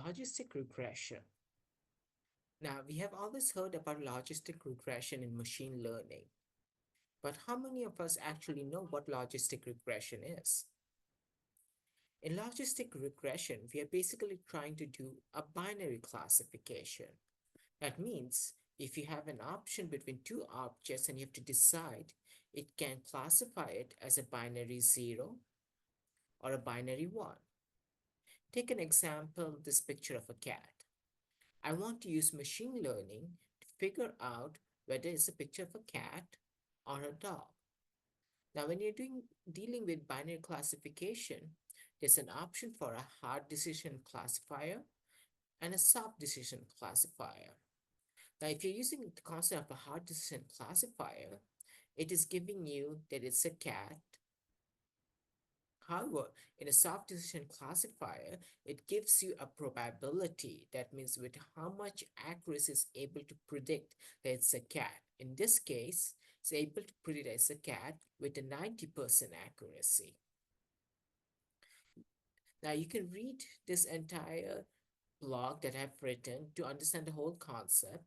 Logistic regression. Now, we have always heard about logistic regression in machine learning, but how many of us actually know what logistic regression is? In logistic regression, we are basically trying to do a binary classification. That means if you have an option between two objects and you have to decide, it can classify it as a binary 0 or a binary 1. Take an example, this picture of a cat. I want to use machine learning to figure out whether it's a picture of a cat or a dog. Now, when you're dealing with binary classification, there's an option for a hard decision classifier and a soft decision classifier. Now, if you're using the concept of a hard decision classifier, it is giving you that it's a cat. However, in a soft decision classifier, it gives you a probability. That means with how much accuracy it's able to predict that it's a cat. In this case, it's able to predict that it's a cat with a 90% accuracy. Now you can read this entire blog that I've written to understand the whole concept.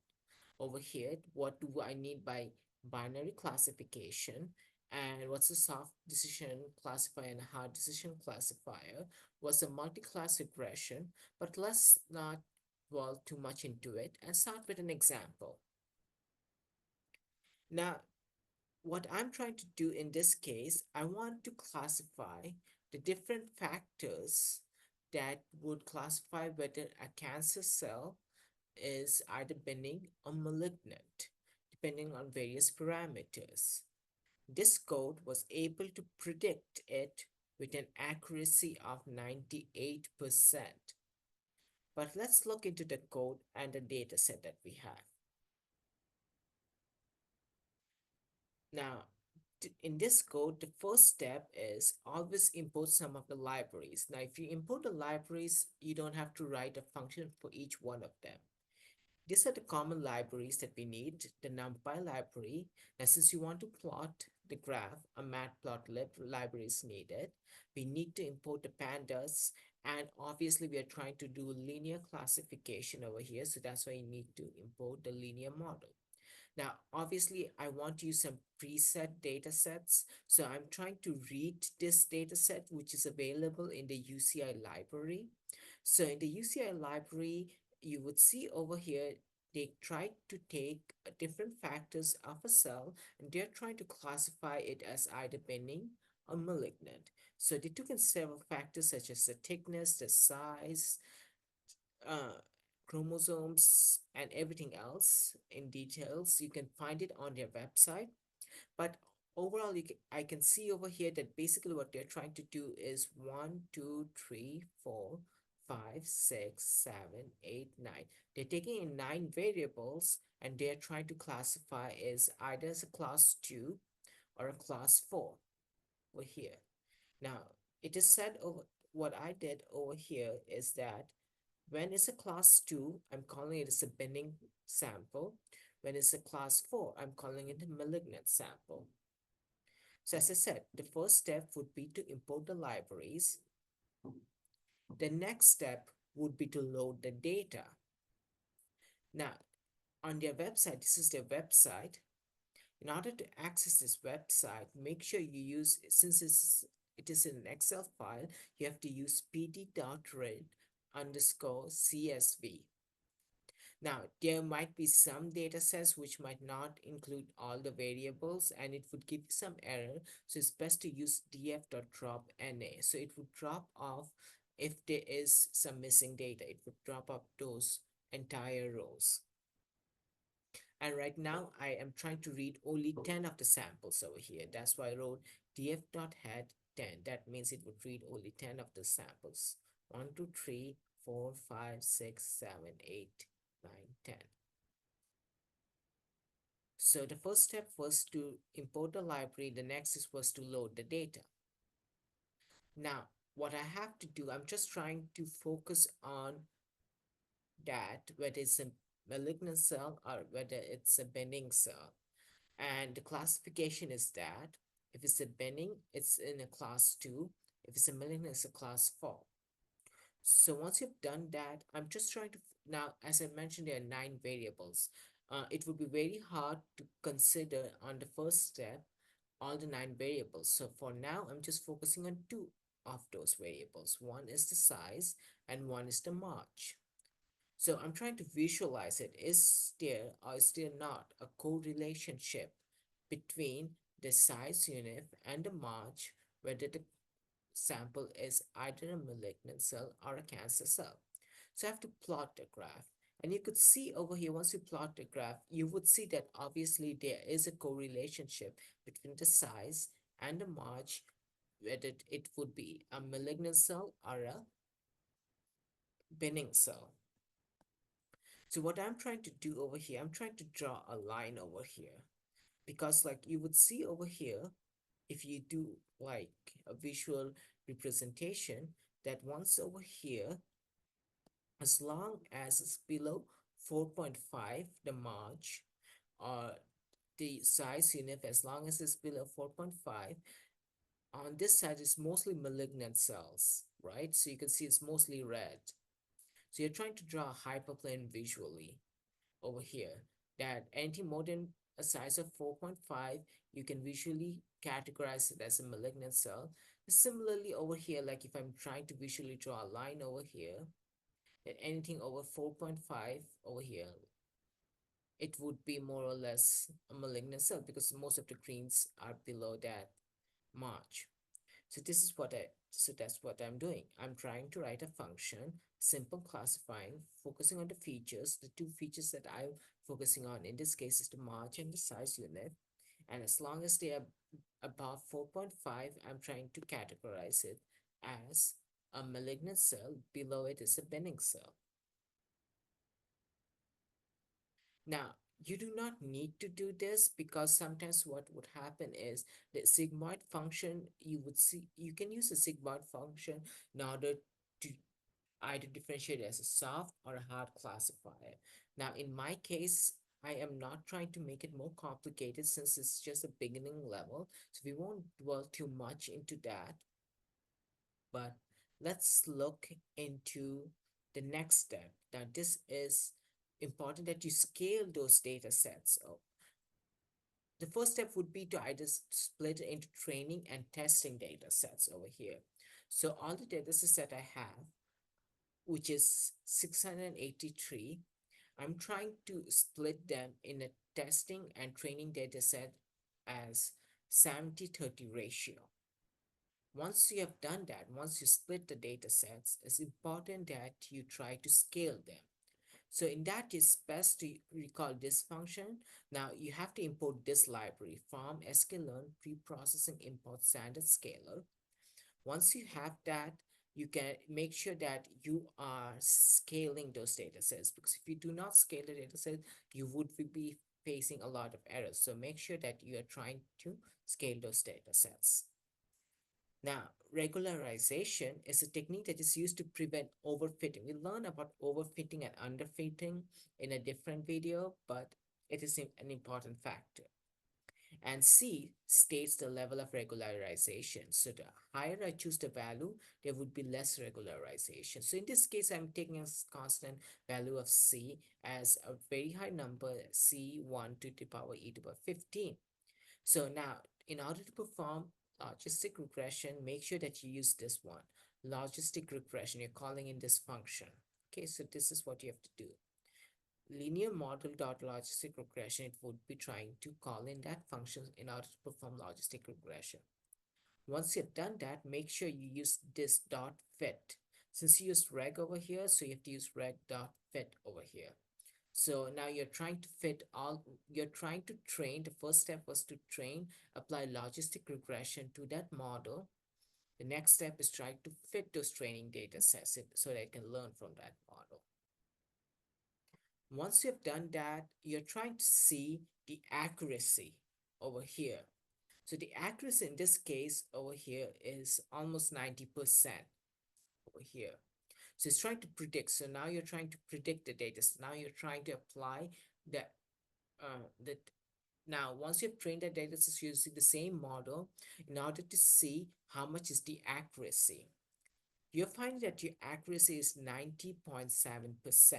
Over here, what do I need by binary classification, and what's a soft decision classifier and a hard decision classifier, what's a multi-class regression, but let's not dwell too much into it and start with an example. Now, what I'm trying to do in this case, I want to classify the different factors that would classify whether a cancer cell is either benign or malignant, depending on various parameters. This code was able to predict it with an accuracy of 98%. But let's look into the code and the data set that we have. Now, in this code, the first step is always import some of the libraries. Now, if you import the libraries, you don't have to write a function for each one of them. These are the common libraries that we need. The NumPy library. Now, since you want to plot the graph, a matplotlib library is needed. We need to import the pandas, and obviously we are trying to do linear classification over here, so that's why you need to import the linear model. Now, obviously, I want to use some preset data sets. So I'm trying to read this data set, which is available in the UCI library. So in the UCI library, you would see over here, they try to take different factors of a cell and they're trying to classify it as either benign or malignant. So they took in several factors such as the thickness, the size, uh, chromosomes, and everything else in details. You can find it on their website. But overall, I can see over here that basically what they're trying to do is 1, 2, 3, 4, 5, 6, 7, 8, 9. They're taking in 9 variables and they're trying to classify as either as a class 2 or a class 4 over here. Now, it is said over what I did over here is that when it's a class 2, I'm calling it as a benign sample. When it's a class 4, I'm calling it a malignant sample. So as I said, the first step would be to import the libraries. The next step would be to load the data. Now, on their website, this is their website. In order to access this website, make sure you use, since it is an Excel file, you have to use pd.read_csv. Now, there might be some data sets which might not include all the variables and it would give you some error. So it's best to use df.drop_na. So it would drop off if there is some missing data. It would drop up those entire rows. And right now I am trying to read only 10 of the samples over here. That's why I wrote df.head 10. That means it would read only 10 of the samples. 1, 2, 3, 4, 5, 6, 7, 8, 9, 10. So the first step was to import the library. The next was to load the data. Now, what I have to do, I'm just trying to focus on that, whether it's a malignant cell or whether it's a benign cell. And the classification is that if it's a benign, it's in a class 2. If it's a malignant, it's a class 4. So once you've done that, I'm just trying to, now, as I mentioned, there are nine variables. It would be very hard to consider on the first step all the nine variables. So for now, I'm just focusing on two of those variables. One is the size and one is the march. So I'm trying to visualize it. Is there or is there not a correlationship between the size unit and the march, whether the sample is either a malignant cell or a cancer cell? So I have to plot the graph. And you could see over here, once you plot the graph, you would see that obviously there is a correlation between the size and the march, whether it would be a malignant cell or a benign cell. So what I'm trying to do over here, I'm trying to draw a line over here, because like you would see over here, if you do like a visual representation, that once over here, as long as it's below 4.5, the march, or the size unit, as long as it's below 4.5, on this side is mostly malignant cells, right? So you can see it's mostly red. So you're trying to draw a hyperplane visually over here, that anything more than a size of 4.5, you can visually categorize it as a malignant cell. Similarly over here, like if I'm trying to visually draw a line over here, that anything over 4.5 over here, it would be more or less a malignant cell, because most of the greens are below that march. So this is what so that's what I'm doing. I'm trying to write a function, simple classifying, focusing on the features. The two features that I'm focusing on in this case is the march and the size unit. And as long as they are above 4.5, I'm trying to categorize it as a malignant cell. Below it is a benign cell. Now, you do not need to do this, because sometimes what would happen is the sigmoid function, you can use a sigmoid function in order to either differentiate as a soft or a hard classifier. Now, in my case, I am not trying to make it more complicated, since it's just a beginning level. So we won't dwell too much into that, but let's look into the next step. Now, this is important that you scale those data sets. So the first step would be to either split it into training and testing data sets over here. So all the data sets that I have, which is 683, I'm trying to split them in a testing and training data set as 70-30 ratio. Once you have done that, once you split the data sets, it's important that you try to scale them. So in that, it's best to recall this function. Now you have to import this library from sklearn pre-processing import standard scaler. Once you have that, you can make sure that you are scaling those data sets, because if you do not scale the data set, you would be facing a lot of errors. So make sure that you are trying to scale those data sets. Now, regularization is a technique that is used to prevent overfitting. We learn about overfitting and underfitting in a different video, but it is an important factor. And C states the level of regularization. So the higher I choose the value, there would be less regularization. So in this case, I'm taking a constant value of C as a very high number, C1 to the power e to the power 15. So now, in order to perform logistic regression, make sure that you use this one. Logistic regression, you're calling in this function. Okay, so this is what you have to do. Linear model dot logistic regression, it would be trying to call in that function in order to perform logistic regression. Once you've done that, make sure you use this dot fit. Since you used reg over here, so you have to use reg dot fit over here. So now you're trying to train, the first step was to train, apply logistic regression to that model. The next step is trying to fit those training data sets so that it can learn from that model. Once you've done that, you're trying to see the accuracy over here. So the accuracy in this case over here is almost 90% over here. So it's trying to predict. So now you're trying to predict the data. So now you're trying to apply the that now once you've trained the data sets using the same model, in order to see how much is the accuracy. you're finding that your accuracy is 90.7%.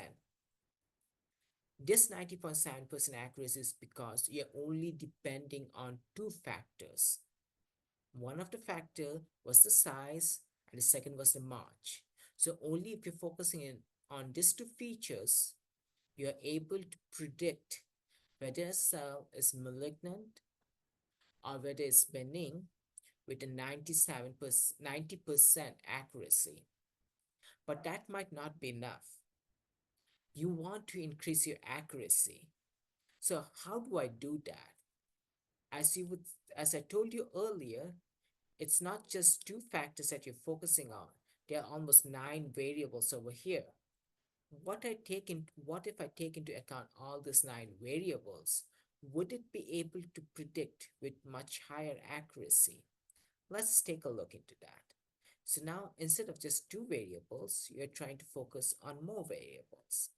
This 90.7% accuracy is because you're only depending on two factors. One of the factor was the size and the second was the march. So only if you're focusing on these two features, you're able to predict whether a cell is malignant or whether it's benign with a 90% accuracy. But that might not be enough. You want to increase your accuracy. So how do I do that? As you would as I told you earlier, it's not just two factors that you're focusing on. There are almost nine variables over here. What if I take into account all these nine variables? Would it be able to predict with much higher accuracy? Let's take a look into that. So now instead of just two variables, you're trying to focus on more variables.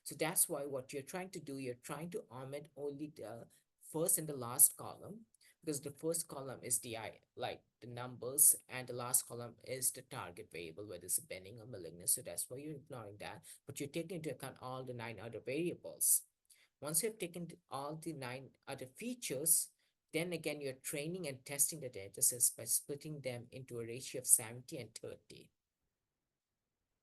So that's why what you're trying to do, you're trying to omit only the first and the last column, because the first column is like the numbers, and the last column is the target variable, whether it's benign or malignant. So that's why you're ignoring that, but you're taking into account all the nine other variables. Once you've taken all the nine other features, then again, you're training and testing the datasets by splitting them into a ratio of 70 and 30.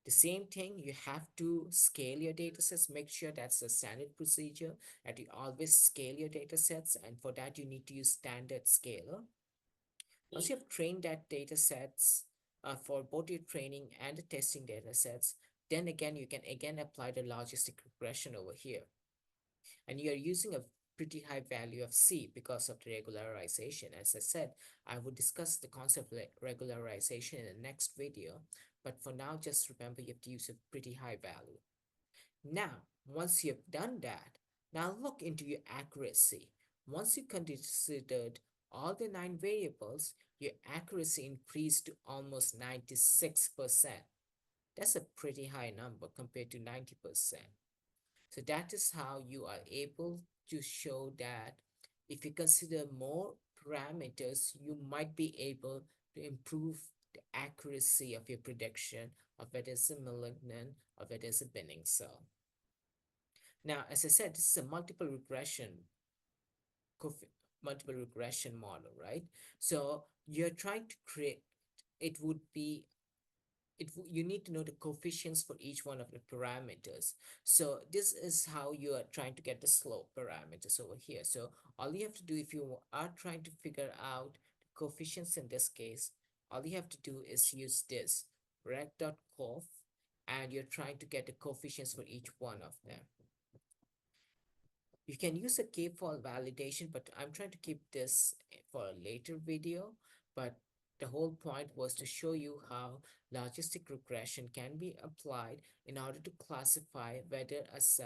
The same thing, you have to scale your datasets. Make sure that's the standard procedure, that you always scale your datasets. And for that, you need to use standard scaler. Once you have trained that datasets for both your training and the testing datasets, then again, you can again apply the logistic regression over here. And you're using a pretty high value of C because of the regularization. As I said, I will discuss the concept of regularization in the next video, but for now, just remember you have to use a pretty high value. Now, once you've done that, now look into your accuracy. Once you considered all the nine variables, your accuracy increased to almost 96%. That's a pretty high number compared to 90%. So that is how you are able to show that if you consider more parameters, you might be able to improve the accuracy of your prediction of whether it's a malignant or whether it's a benign cell. Now, as I said, this is a multiple regression model, right? So you're trying to create, it would be you need to know the coefficients for each one of the parameters. So this is how you are trying to get the slope parameters over here. So all you have to do, if you are trying to figure out the coefficients in this case, all you have to do is use this rec.coef, and you're trying to get the coefficients for each one of them. You can use a k-fold validation, but I'm trying to keep this for a later video. But the whole point was to show you how logistic regression can be applied in order to classify whether a cell